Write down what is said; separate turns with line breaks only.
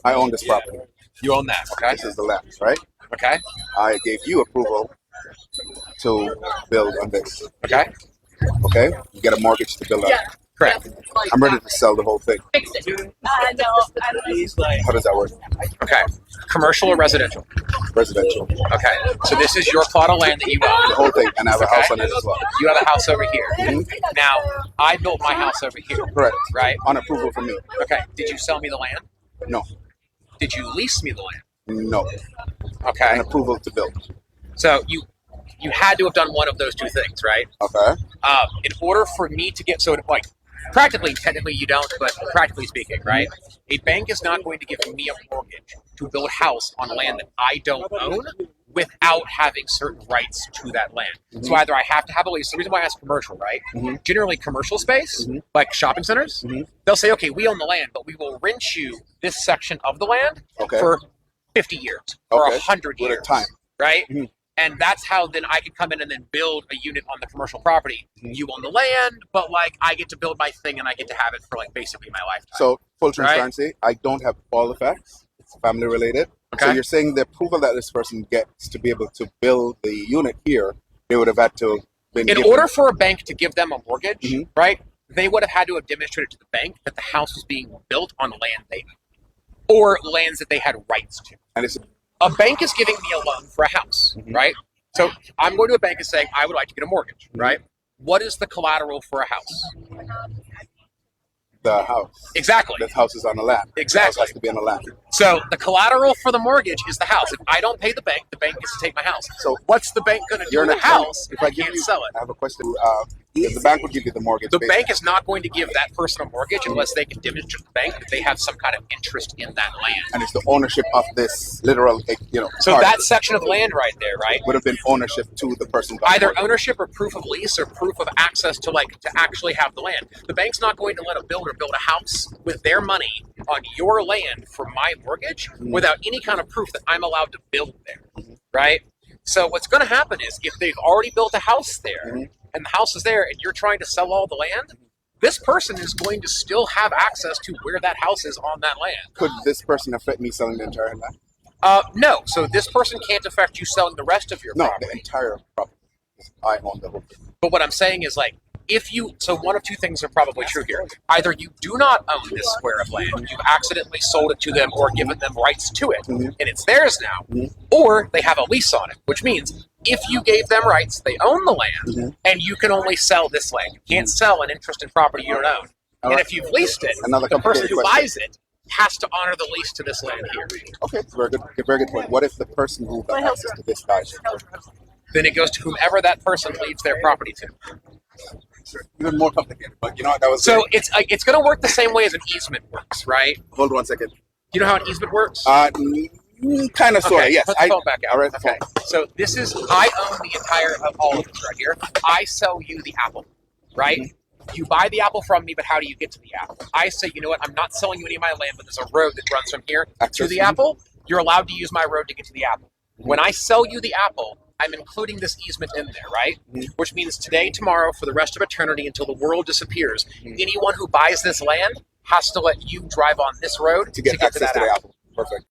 I own this property.
You own that, okay?
This is the land, right?
Okay.
I gave you approval to build on this.
Okay.
Okay? You get a mortgage to build on it.
Correct.
I'm ready to sell the whole thing.
No,
How does that work?
Okay. Commercial or residential?
Residential.
Okay. So this is your plot of land that you
The
own.
whole thing. And I have a house on it as well.
You have a house over here. Now, I built my house over here.
Correct.
Right?
On approval from me.
Okay. Did you sell me the land?
No.
Did you lease me the land?
No.
Okay.
An approval to build.
So you had to have done one of those two things, right?
Okay.
In order for me to get, so like, practically, technically you don't, but practically speaking, right? A bank is not going to give me a mortgage to build a house on land that I don't own without having certain rights to that land. So either I have to have a lease. The reason why I ask commercial, right? Generally commercial space, like shopping centers, they'll say, okay, we own the land, but we will rent you this section of the land for 50 years or 100 years.
With a time.
Right? And that's how then I can come in and then build a unit on the commercial property. You own the land, but like I get to build my thing and I get to have it for like basically my lifetime.
So full transparency, I don't have all the facts. It's family related.
Okay.
So you're saying the approval that this person gets to be able to build the unit here, they would have had to been
In order for a bank to give them a mortgage, right, they would have had to have demonstrated to the bank that the house was being built on land they owned or lands that they had rights to.
And it's
A bank is giving me a loan for a house, right? So I'm going to a bank and saying, I would like to get a mortgage, right? What is the collateral for a house?
the house.
Exactly.
This house is on the land.
Exactly.
The house has to be on the land.
So the collateral for the mortgage is the house. If I don't pay the bank gets to take my house.
So
what's the bank going to do with the house if I can't sell it?
I have a question. If the bank would give you the mortgage,
The bank is not going to give that person a mortgage unless they can demonstrate to the bank that they have some kind of interest in that land.
and it's the ownership of this literal,
So
part
that section of land right there, right?
would have been ownership to the person. who got the
Either
mortgage.
ownership or proof of lease or proof of access to actually have the land. The bank's not going to let a builder build a house with their money on your land for my mortgage without any kind of proof that I'm allowed to build there, right? So what's going to happen is if they've already built a house there and the house is there and you're trying to sell all the land, this person is going to still have access to where that house is on that land.
Could this person affect me selling the entire land?
No. So this person can't affect you selling the rest of your
No,
property.
the entire property. I own the whole thing.
But what I'm saying is so one of two things are probably true here. Either you do not own this square of land, you've accidentally sold it to them or given them rights to it, and it's theirs now, or they have a lease on it, which means if you gave them rights, they own the land, and you can only sell this land. You can't sell an interest in property you don't own. And if you've leased it,
Another
the person
complicated
who
question.
buys it has to honor the lease to this land here.
Okay, very good point. What if the person who got access to this dies?
Then it goes to whomever that person leaves their property to.
Even more complicated, but that was
So it's going to work the same way as an easement works, right?
Hold 1 second.
You know how an easement works?
Kind of, sort of, yes.
Put the phone back out.
All right,
Okay. So I own the entire of all of this right here. I sell you the apple, right? You buy the apple from me, but how do you get to the apple? I say, you know what? I'm not selling you any of my land, but there's a road that runs from here to the apple. You're allowed to use my road to get to the apple. When I sell you the apple, I'm including this easement in there, right? Which means today, tomorrow, for the rest of eternity, until the world disappears, anyone who buys this land has to let you drive on this road
to get access
that
to the
apple.
apple. Perfect.